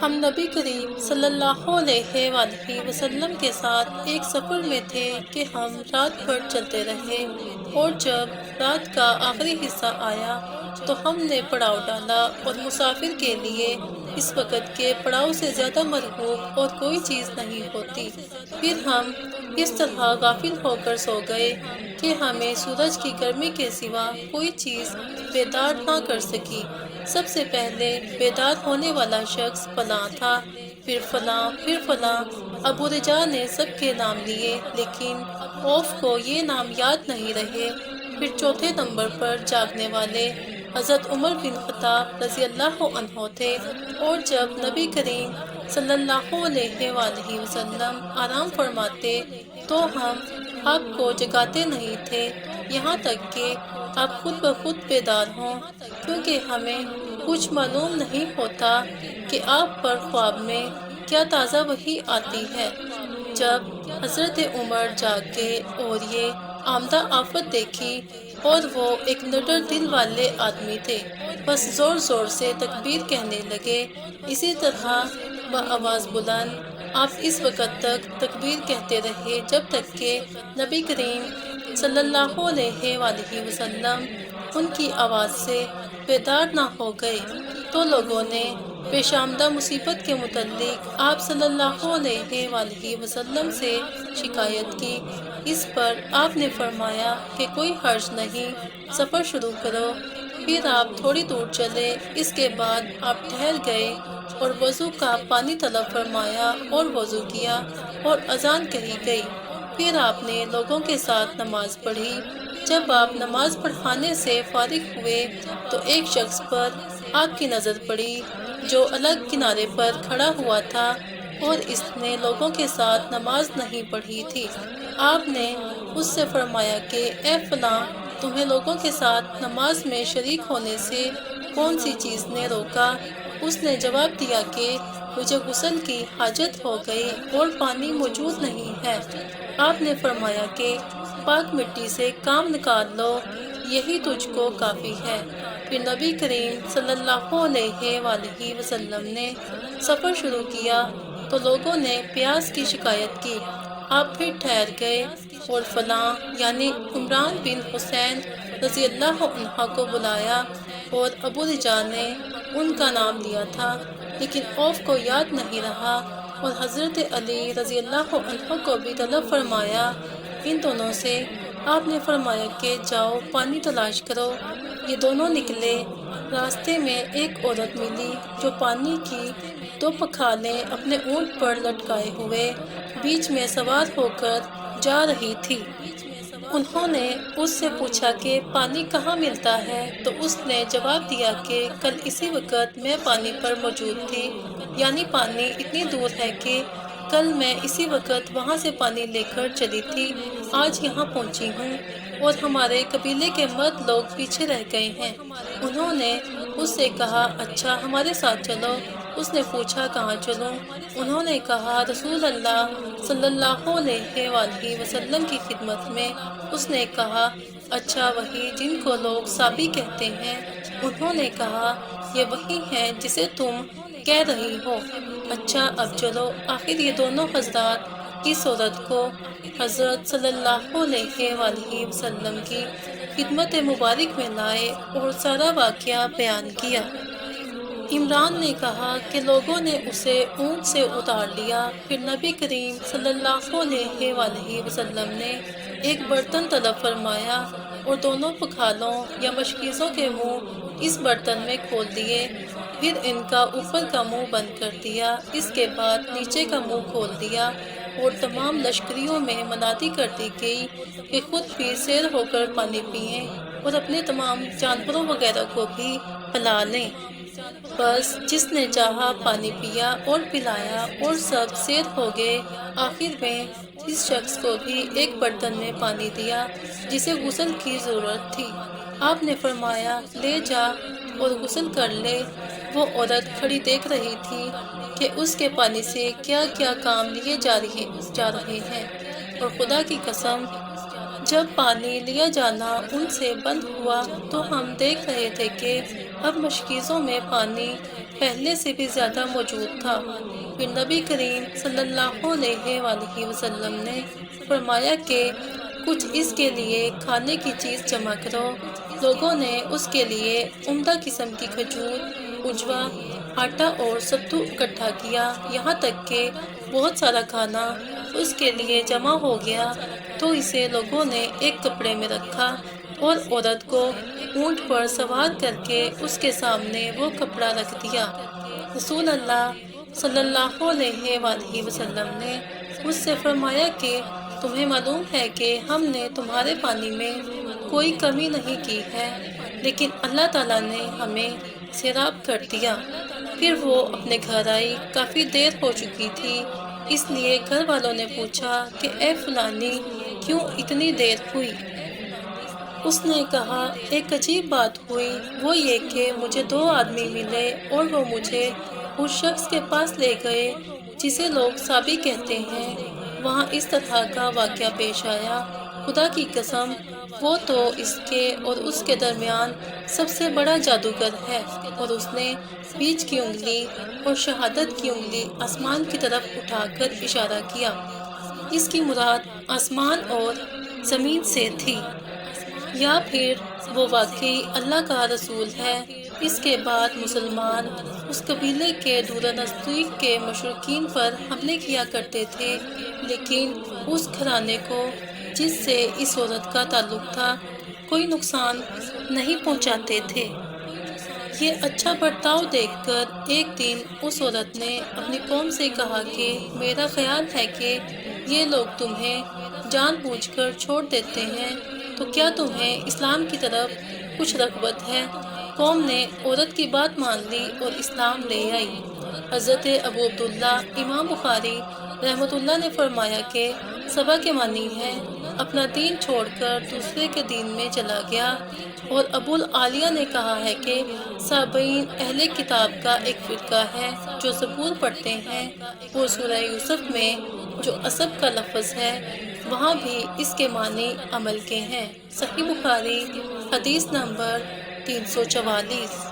ہم نبی کریم صلی اللہ علیہ وآلہ وسلم کے ساتھ ایک سفر میں تھے کہ ہم رات بھر چلتے رہے، اور جب رات کا آخری حصہ آیا تو ہم نے پڑاؤ ڈالا، اور مسافر کے لیے اس وقت کے پڑاؤ سے زیادہ مرغوب اور کوئی چیز نہیں ہوتی۔ پھر ہم اس طرح غافل ہو کر سو گئے کہ ہمیں سورج کی گرمی کے سوا کوئی چیز بیدار نہ کر سکی۔ سب سے پہلے بیدار ہونے والا شخص فلاں تھا، پھر فلاں، پھر فلاں۔ ابو رجا نے سب کے نام لیے، لیکن عوف کو یہ نام یاد نہیں رہے۔ پھر چوتھے نمبر پر جاگنے والے حضرت عمر بن خطاب رضی اللہ عنہ تھے، اور جب نبی کریم صلی اللہ علیہ وآلہ وسلم آرام فرماتے تو ہم آپ کو جگاتے نہیں تھے، یہاں تک کہ آپ خود بخود بیدار ہوں، کیونکہ ہمیں کچھ معلوم نہیں ہوتا کہ آپ پر خواب میں کیا تازہ وحی آتی ہے۔ جب حضرت عمر جاگ گئے اور یہ آمدہ آفت دیکھی، اور وہ ایک نڈر دل والے آدمی تھے، بس زور زور سے تکبیر کہنے لگے، اسی طرح بآواز بلند۔ آپ اس وقت تک تکبیر کہتے رہے جب تک کہ نبی کریم صلی اللہ علیہ وآلہ وسلم ان کی آواز سے بیدار نہ ہو گئے۔ تو لوگوں نے پیش آمدہ مصیبت کے متعلق آپ صلی اللہ علیہ وآلہ وسلم سے شکایت کی۔ اس پر آپ نے فرمایا کہ کوئی حرج نہیں، سفر شروع کرو۔ پھر آپ تھوڑی دور چلے، اس کے بعد آپ ٹھہر گئے اور وضو کا پانی طلب فرمایا اور وضو کیا، اور اذان کہی گئی۔ پھر آپ نے لوگوں کے ساتھ نماز پڑھی۔ جب آپ نماز پڑھانے سے فارغ ہوئے تو ایک شخص پر آپ کی نظر پڑی جو الگ کنارے پر کھڑا ہوا تھا، اور اس نے لوگوں کے ساتھ نماز نہیں پڑھی تھی۔ آپ نے اس سے فرمایا کہ اے فلاں، تمہیں لوگوں کے ساتھ نماز میں شریک ہونے سے کون سی چیز نے روکا؟ اس نے جواب دیا کہ مجھے غسل کی حاجت ہو گئی اور پانی موجود نہیں ہے۔ آپ نے فرمایا کہ پاک مٹی سے کام نکال لو، یہی تجھ کو کافی ہے۔ پھر نبی کریم صلی اللہ علیہ وآلہ وسلم نے سفر شروع کیا تو لوگوں نے پیاس کی شکایت کی۔ آپ پھر ٹھہر گئے اور فلاں یعنی عمران بن حسین رضی اللہ عنہ کو بلایا، اور ابو رجا نے ان کا نام لیا تھا، لیکن عوف کو یاد نہیں رہا، اور حضرت علی رضی اللہ عنہ کو بھی طلب فرمایا۔ ان دونوں سے آپ نے فرمایا کہ جاؤ پانی تلاش کرو۔ یہ دونوں نکلے۔ راستے میں ایک عورت ملی جو پانی کی 2 پکھالیں اپنے اونٹ پر لٹکائے ہوئے بیچ میں سوار ہو کر جا رہی تھی۔ انہوں نے اس سے پوچھا کہ پانی کہاں ملتا ہے، تو اس نے جواب دیا کہ کل اسی وقت میں پانی پر موجود تھی، یعنی پانی اتنی دور ہے کہ کل میں اسی وقت وہاں سے پانی لے کر چلی تھی، آج یہاں پہنچی ہوں، اور ہمارے قبیلے کے مرد لوگ پیچھے رہ گئے ہیں۔ انہوں نے اس سے کہا اچھا ہمارے ساتھ چلو۔ اس نے پوچھا کہاں چلوں؟ انہوں نے کہا رسول اللہ صلی اللہ علیہ وآلہ وسلم کی خدمت میں۔ اس نے کہا اچھا وہی جن کو لوگ صابی کہتے ہیں؟ انہوں نے کہا یہ وہی ہے جسے تم کہہ رہی ہو۔ اچھا اب چلو۔ آخر یہ دونوں حضرات اس عورت کو حضرت صلی اللہ علیہ وآلہ وسلم کی خدمت مبارک میں لائے اور سارا واقعہ بیان کیا۔ عمران نے کہا کہ لوگوں نے اسے اونٹ سے اتار لیا۔ پھر نبی کریم صلی اللہ علیہ وآلہ وسلم نے ایک برتن طلب فرمایا اور دونوں پکھالوں یا مشکیزوں کے منہ اس برتن میں کھول دیے، پھر ان کا اوپر کا منہ بند کر دیا، اس کے بعد نیچے کا منہ کھول دیا، اور تمام لشکریوں میں منادی کر دی گئی کہ خود بھی سیر ہو کر پانی پئیں اور اپنے تمام جانوروں وغیرہ کو بھی پلا لیں۔ بس جس نے چاہا پانی پیا اور پلایا، اور سب سیر ہو گئے۔ آخر میں جس شخص کو بھی ایک برتن میں پانی دیا جسے غسل کی ضرورت تھی، آپ نے فرمایا لے جا اور غسل کر لے۔ وہ عورت کھڑی دیکھ رہی تھی کہ اس کے پانی سے کیا کیا کام لیے جا رہے ہیں، اور خدا کی قسم جب پانی لیا جانا ان سے بند ہوا تو ہم دیکھ رہے تھے کہ اب مشکیزوں میں پانی پہلے سے بھی زیادہ موجود تھا۔ پھر نبی کریم صلی اللہ علیہ وآلہ وسلم نے فرمایا کہ کچھ اس کے لیے کھانے کی چیز جمع کرو۔ لوگوں نے اس کے لیے عمدہ قسم کی کھجور، عجوہ، آٹا اور ستو اکٹھا کیا، یہاں تک کہ بہت سارا کھانا اس کے لیے جمع ہو گیا تو اسے لوگوں نے ایک کپڑے میں رکھا اور عورت کو اونٹ پر سوار کر کے اس کے سامنے وہ کپڑا رکھ دیا۔ رسول اللہ صلی اللہ علیہ وآلہ وسلم نے اس سے فرمایا کہ تمہیں معلوم ہے کہ ہم نے تمہارے پانی میں کوئی کمی نہیں کی ہے، لیکن اللہ تعالیٰ نے ہمیں سیراب کر دیا۔ پھر وہ اپنے گھر آئی، کافی دیر ہو چکی تھی، اس لیے گھر والوں نے پوچھا کہ اے فلانی کیوں اتنی دیر ہوئی؟ اس نے کہا ایک عجیب بات ہوئی، وہ یہ کہ مجھے 2 آدمی ملے اور وہ مجھے اس شخص کے پاس لے گئے جسے لوگ صابی کہتے ہیں۔ وہاں اس طرح کا واقعہ پیش آیا، خدا کی قسم وہ تو اس کے اور اس کے درمیان سب سے بڑا جادوگر ہے، اور اس نے بیچ کی انگلی اور شہادت کی انگلی آسمان کی طرف اٹھا کر اشارہ کیا۔ اس کی مراد آسمان اور زمین سے تھی، یا پھر وہ واقعی اللہ کا رسول ہے۔ اس کے بعد مسلمان اس قبیلے کے دور نزدیک کے مشرکین پر حملے کیا کرتے تھے، لیکن اس گھرانے کو جس سے اس عورت کا تعلق تھا کوئی نقصان نہیں پہنچاتے تھے۔ یہ اچھا برتاؤ دیکھ کر ایک دن اس عورت نے اپنی قوم سے کہا کہ میرا خیال ہے کہ یہ لوگ تمہیں جان بوجھ کر چھوڑ دیتے ہیں، تو کیا تمہیں اسلام کی طرف کچھ رغبت ہے؟ قوم نے عورت کی بات مان لی اور اسلام لے آئی۔ حضرت ابو عبداللہ امام بخاری رحمۃ اللہ نے فرمایا کہ صبا کے معنی ہے اپنا دین چھوڑ کر دوسرے کے دین میں چلا گیا، اور ابو العالیہ نے کہا ہے کہ صابئین اہل کتاب کا ایک فرقہ ہے جو زبور پڑھتے ہیں، اور سورہ یوسف میں جو عصب کا لفظ ہے وہاں بھی اس کے معنی عمل کے ہیں۔ صحیح بخاری حدیث نمبر 344۔